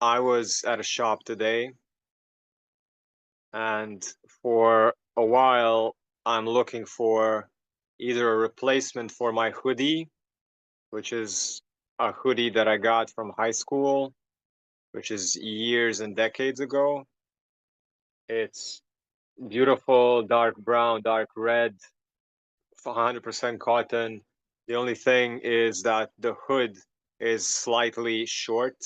I was at a shop today, and for a while, I'm looking for either a replacement for my hoodie, which is a hoodie that I got from high school, which is years and decades ago. It's beautiful, dark brown, dark red, 100% cotton. The only thing is that the hood is slightly short,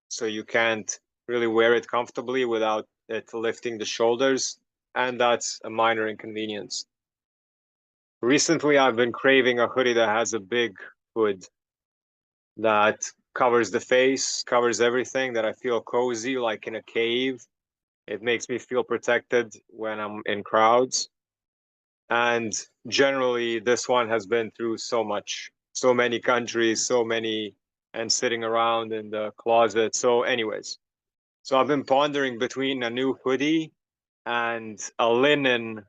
so you can't really wear it comfortably without it lifting the shoulders, and that's a minor inconvenience. Recently, I've been craving a hoodie that has a big hood that covers the face, covers everything, that I feel cozy, like in a cave. It makes me feel protected when I'm in crowds. And generally, this one has been through so much, so many countries, so many, and sitting around in the closet. So, anyways, so I've been pondering between a new hoodie and a linen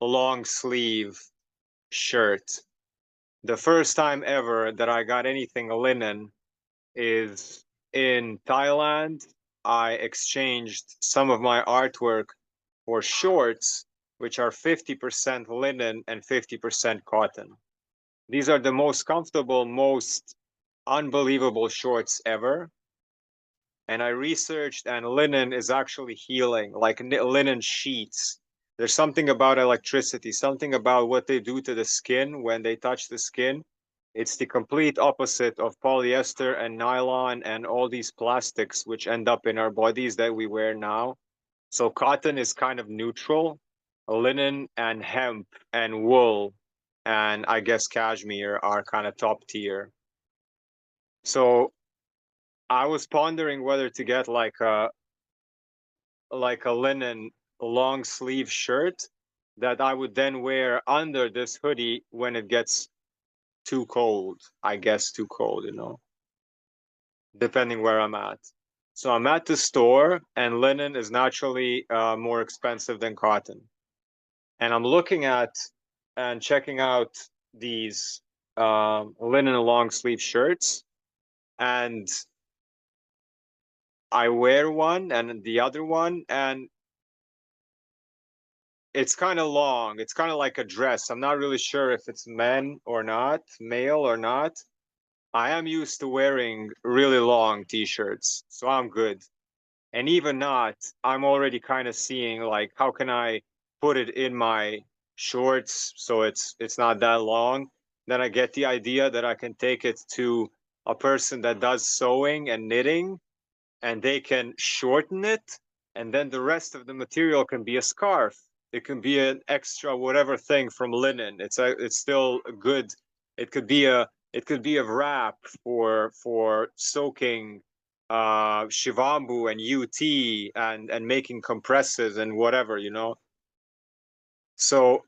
long sleeve shirt. The first time ever that I got anything linen is in Thailand. I exchanged some of my artwork for shorts, which are 50% linen and 50% cotton. These are the most comfortable, most unbelievable shorts ever. And I researched, and linen is actually healing, like linen sheets. There's something about electricity, something about what they do to the skin when they touch the skin. It's the complete opposite of polyester and nylon and all these plastics which end up in our bodies that we wear now. So cotton is kind of neutral. Linen and hemp and wool and I guess cashmere are kind of top tier. So I was pondering whether to get like a linen long sleeve shirt that I would then wear under this hoodie when it gets too cold. I guess too cold, depending where I'm at. So I'm at the store, and linen is naturally more expensive than cotton. And I'm looking at and checking out these linen long sleeve shirts, and I wear one and the other one, and it's kind of long. It's kind of like a dress. I'm not really sure if it's men or not, male or not. I am used to wearing really long t-shirts, so I'm good. And even not, I'm already kind of seeing like how can I put it in my shorts so it's not that long. Then I get the idea that I can take it to a person that does sewing and knitting, and they can shorten it, and then the rest of the material can be a scarf. It can be an extra whatever thing from linen. It's still good. It could be a wrap for soaking Shivambu and UT and making compresses and whatever. So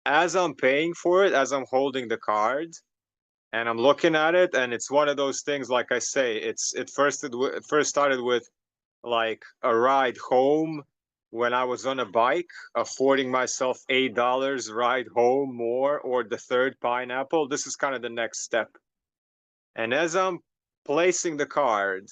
as I'm paying for it, as I'm holding the card and I'm looking at it, and it's one of those things, like I say, it first started with like a ride home when I was on a bike, affording myself $8 ride home more, or the third pineapple. This is kind of the next step. And as I'm placing the card,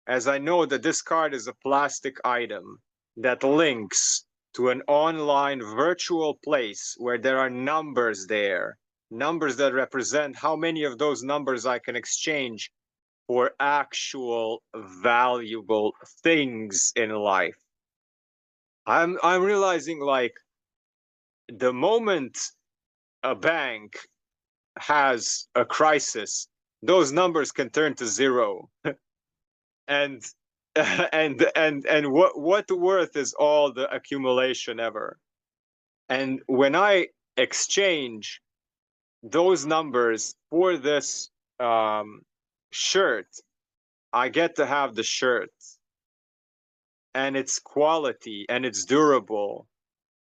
as I know that this card is a plastic item that links to an online virtual place where there are numbers there, numbers that represent how many of those numbers I can exchange for actual valuable things in life. I'm realizing like the moment a bank has a crisis, those numbers can turn to zero. And and what worth is all the accumulation ever? And when I exchange those numbers for this um, shirt, I get to have the shirt, and it's quality, and it's durable,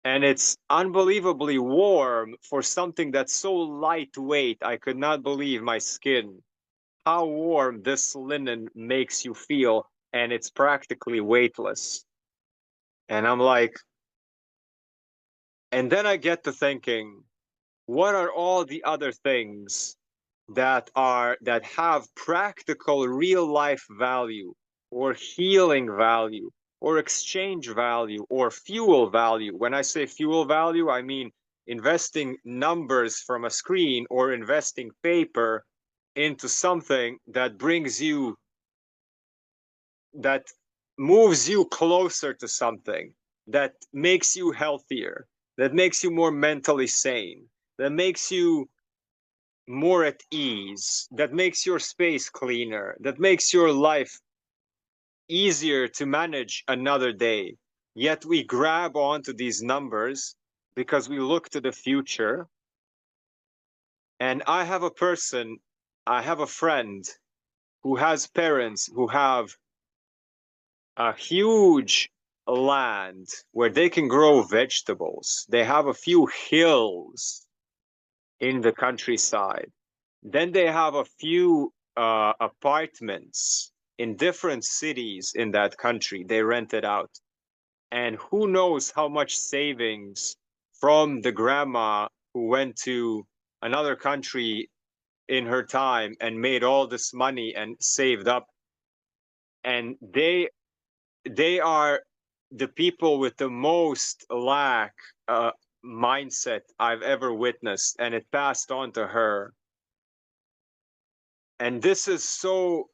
and it's unbelievably warm for something that's so lightweight. I could not believe my skin, how warm this linen makes you feel, and it's practically weightless. And I'm like, and then I get to thinking, what are all the other things that have practical real life value? or healing value or exchange value or fuel value. When I say fuel value, I mean investing numbers from a screen or investing paper into something that brings you, that moves you closer to something, that makes you healthier, that makes you more mentally sane, that makes you more at ease, that makes your space cleaner, that makes your life easier to manage another day. Yet we grab onto these numbers because we look to the future. And I have a friend who has parents who have a huge land where they can grow vegetables. They have a few hills in the countryside. Then they have a few apartments in different cities in that country. They rent it out. And who knows how much savings from the grandma who went to another country in her time and made all this money and saved up. And they are the people with the most lack mindset I've ever witnessed, and it passed on to her. And this is so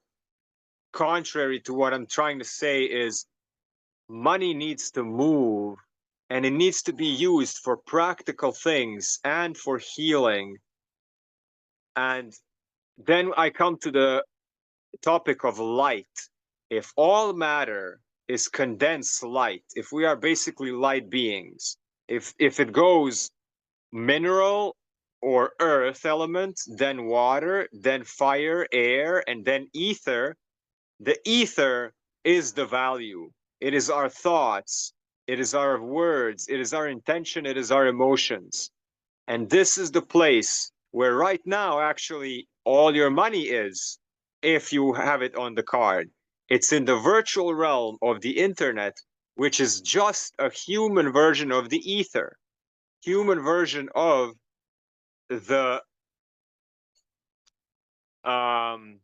contrary to what I'm trying to say is money needs to move and it needs to be used for practical things and for healing. And then I come to the topic of light. If all matter is condensed light, if we are basically light beings, if it goes mineral or earth element, then water, then fire, air, and then ether, the ether is the value. It is our thoughts, it is our words, it is our intention, it is our emotions. And this is the place where right now, actually, all your money is, if you have it on the card. It's in the virtual realm of the internet, which is just a human version of the ether, human version of the um,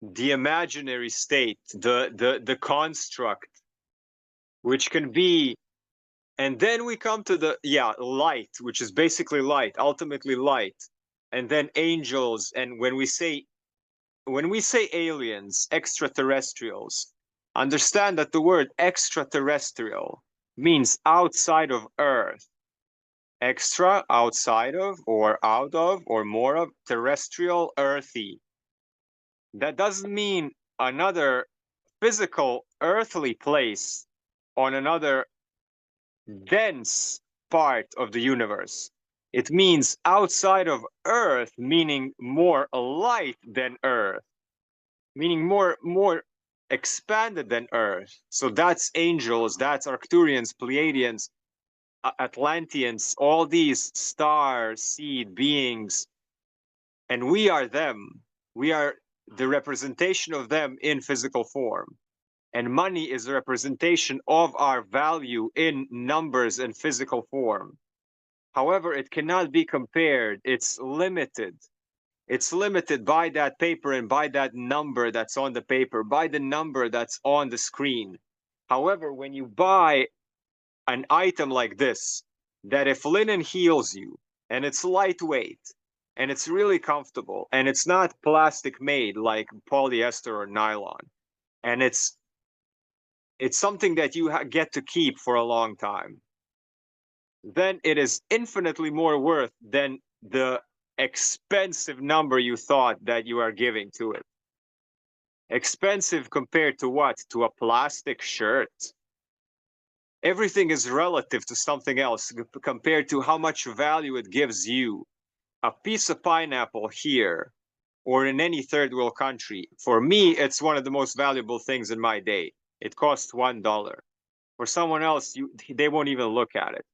the imaginary state, the construct, which can be, and then we come to the light, which is basically light, ultimately light, and then angels. And when we say aliens, extraterrestrials, understand that the word extraterrestrial means outside of Earth. Extra, outside of, or out of, or more of, terrestrial, earthy. That doesn't mean another physical earthly place on another dense part of the universe. It means outside of Earth, meaning more light than Earth, meaning more expanded than Earth. So that's angels, that's Arcturians, Pleiadians, Atlanteans, all these star seed beings, and we are them. We are the representation of them in physical form. And money is a representation of our value in numbers and physical form. However, it cannot be compared. It's limited. It's limited by that paper and by that number that's on the paper, by the number that's on the screen. However, when you buy an item like this, that if linen heals you, and it's lightweight, and it's really comfortable, and it's not plastic made like polyester or nylon, and it's something that you get to keep for a long time, then it is infinitely more worth than the expensive number you thought that you are giving to it. Expensive compared to what? To a plastic shirt. Everything is relative to something else compared to how much value it gives you. A piece of pineapple here or in any third world country, for me, it's one of the most valuable things in my day. It costs $1. For someone else, they won't even look at it.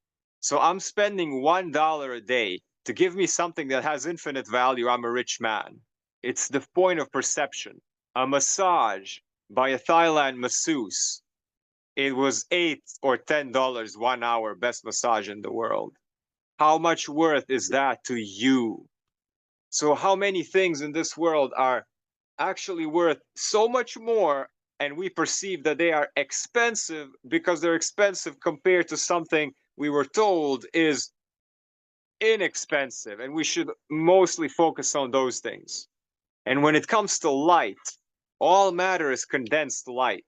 So I'm spending $1 a day to give me something that has infinite value. I'm a rich man. It's the point of perception. A massage by a Thailand masseuse, it was $8 or $10 1 hour, best massage in the world. How much worth is that to you? So how many things in this world are actually worth so much more, and we perceive that they are expensive because they're expensive compared to something we were told is inexpensive, and we should mostly focus on those things. And when it comes to light, all matter is condensed light.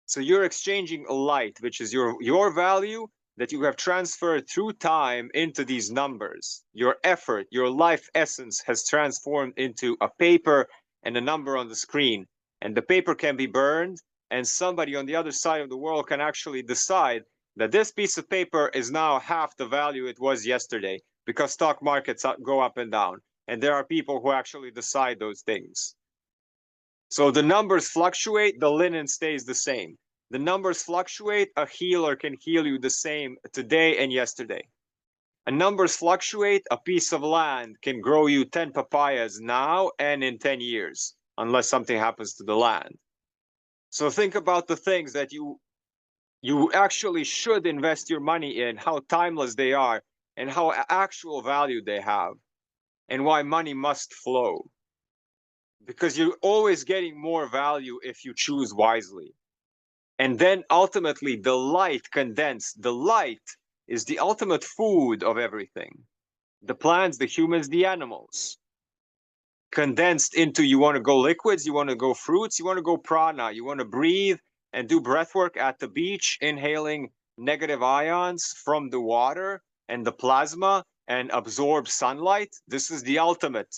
So you're exchanging a light, which is your value that you have transferred through time into these numbers. Your effort, your life essence has transformed into a paper and a number on the screen. And the paper can be burned, and somebody on the other side of the world can actually decide that this piece of paper is now half the value it was yesterday, because stock markets go up and down. And there are people who actually decide those things. So the numbers fluctuate, the linen stays the same. The numbers fluctuate, a healer can heal you the same today and yesterday. And numbers fluctuate, a piece of land can grow you 10 papayas now and in 10 years, unless something happens to the land. So think about the things that you actually should invest your money in, how timeless they are, and how actual value they have, and why money must flow. Because you're always getting more value if you choose wisely. And then ultimately, the light condensed, the light is the ultimate food of everything. The plants, the humans, the animals. Condensed into, you want to go liquids, you want to go fruits, you want to go prana, you want to breathe and do breath work at the beach, inhaling negative ions from the water and the plasma and absorb sunlight. This is the ultimate.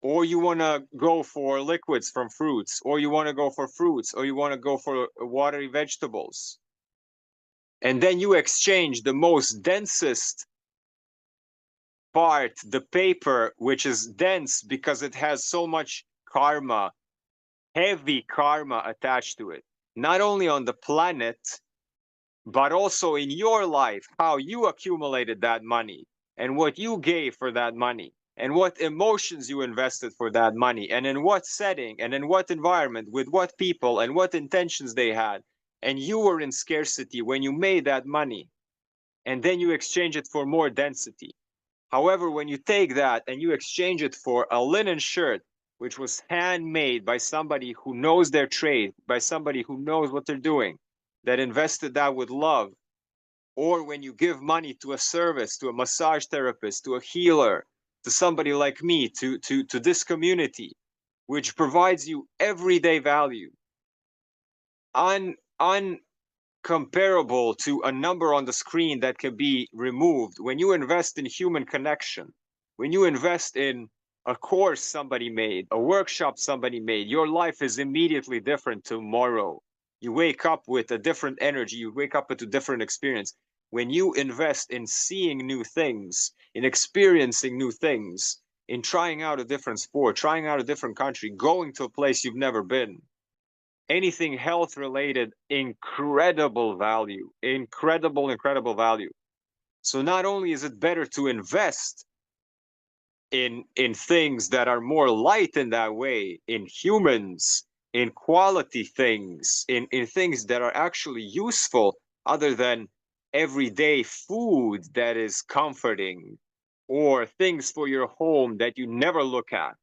Or you want to go for liquids from fruits, or you want to go for fruits, or you want to go for watery vegetables. And then you exchange the most densest part, the paper, which is dense because it has so much karma, heavy karma attached to it, not only on the planet, but also in your life, how you accumulated that money and what you gave for that money and what emotions you invested for that money and in what setting and in what environment, with what people and what intentions they had. And you were in scarcity when you made that money, and then you exchange it for more density. However, when you take that and you exchange it for a linen shirt, which was handmade by somebody who knows their trade, by somebody who knows what they're doing, that invested that with love, or when you give money to a service, to a massage therapist, to a healer, to somebody like me, to this community, which provides you everyday value, uncomparable to a number on the screen that can be removed. When you invest in human connection, when you invest in a course somebody made, a workshop somebody made, your life is immediately different tomorrow. You wake up with a different energy, you wake up with a different experience. When you invest in seeing new things, in experiencing new things, in trying out a different sport, trying out a different country, going to a place you've never been, anything health related, incredible value, incredible value. So not only is it better to invest in things that are more light in that way, in humans, in quality things, in things that are actually useful, other than everyday food that is comforting, or things for your home that you never look at,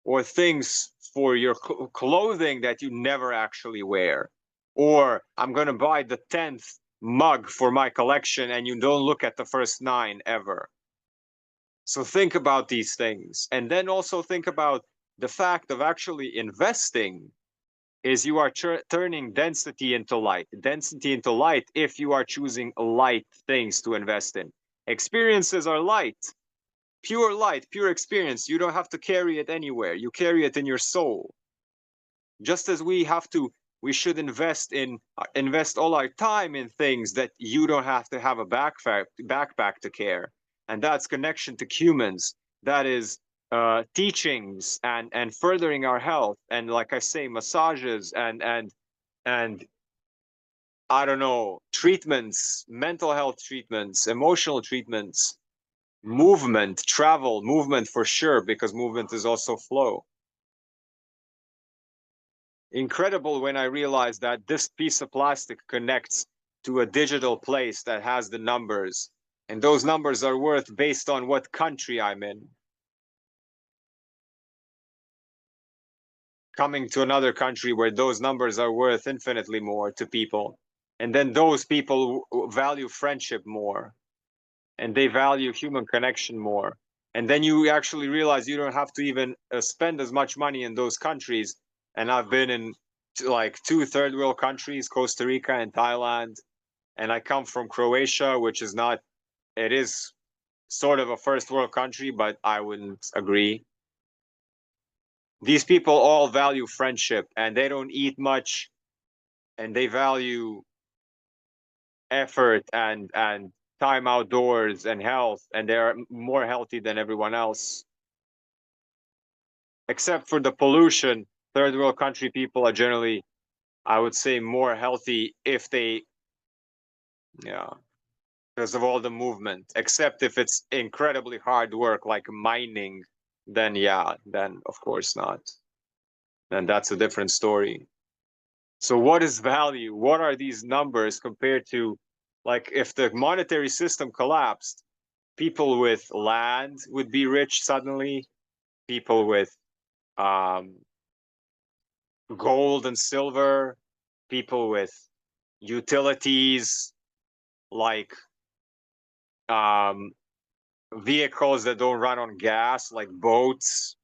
or things for your clothing that you never actually wear, or I'm going to buy the 10th mug for my collection and you don't look at the first 9 ever. So think about these things. And then also think about the fact of actually investing is you are turning density into light. Density into light if you are choosing light things to invest in. Experiences are light, pure experience. You don't have to carry it anywhere. You carry it in your soul. Just as we should invest all our time in things that you don't have to have a backpack to care. And that's connection to humans. That is teachings and furthering our health. And like I say, massages and I don't know, treatments, mental health treatments, emotional treatments, movement, travel, movement for sure, because movement is also flow. Incredible when I realized that this piece of plastic connects to a digital place that has the numbers, and those numbers are worth based on what country I'm in. coming to another country where those numbers are worth infinitely more to people. And then those people value friendship more, and they value human connection more. And then you actually realize you don't have to even spend as much money in those countries. And I've been in like 2 third world countries, Costa Rica and Thailand. And I come from Croatia, which is not, it is sort of a first world country, but I wouldn't agree. These people all value friendship, and they don't eat much, and they value effort and time outdoors and health, and they're more healthy than everyone else. Except for the pollution, third world country people are generally, I would say, more healthy if they, yeah, because of all the movement. Except if it's incredibly hard work like mining, then yeah, then of course not. Then that's a different story. So what is value? What are these numbers compared to, like, if the monetary system collapsed, people with land would be rich suddenly, people with gold and silver, people with utilities like vehicles that don't run on gas, like boats.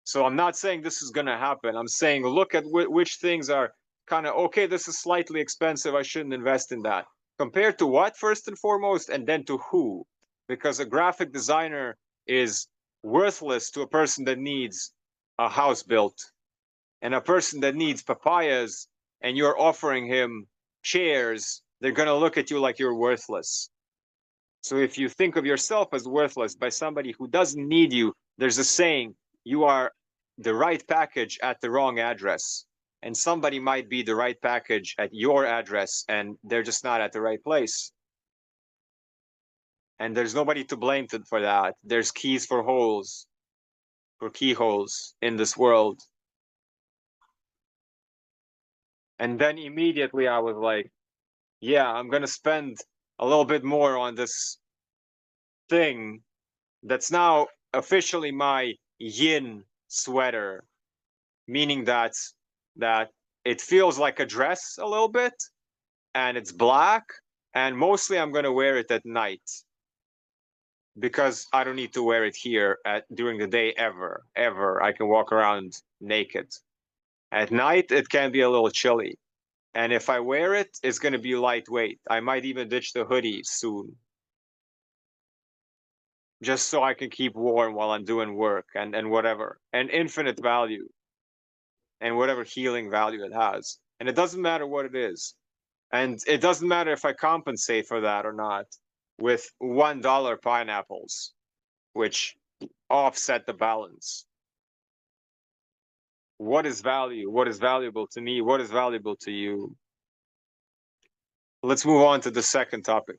So I'm not saying this is going to happen. I'm saying look at which things are kind of, okay, this is slightly expensive. I shouldn't invest in that. Compared to what, first and foremost, and then to who? Because a graphic designer is worthless to a person that needs a house built, and a person that needs papayas and you're offering him chairs, they're going to look at you like you're worthless. So if you think of yourself as worthless by somebody who doesn't need you, there's a saying, you are the right package at the wrong address. And somebody might be the right package at your address, and they're just not at the right place. And there's nobody to blame for that. There's keys for holes, for keyholes in this world. And then immediately I was like, yeah, I'm going to spend a little bit more on this thing that's now officially my yin sweater, meaning that it feels like a dress a little bit, and it's black, and mostly I'm going to wear it at night because I don't need to wear it here during the day ever. I can walk around naked. At night, it can be a little chilly. And if I wear it, it's going to be lightweight. I might even ditch the hoodie soon, just so I can keep warm while I'm doing work and whatever. And infinite value and whatever healing value it has. And it doesn't matter what it is. And it doesn't matter if I compensate for that or not with $1 pineapples, which offset the balance. What is value? What is valuable to me? What is valuable to you? Let's move on to the second topic.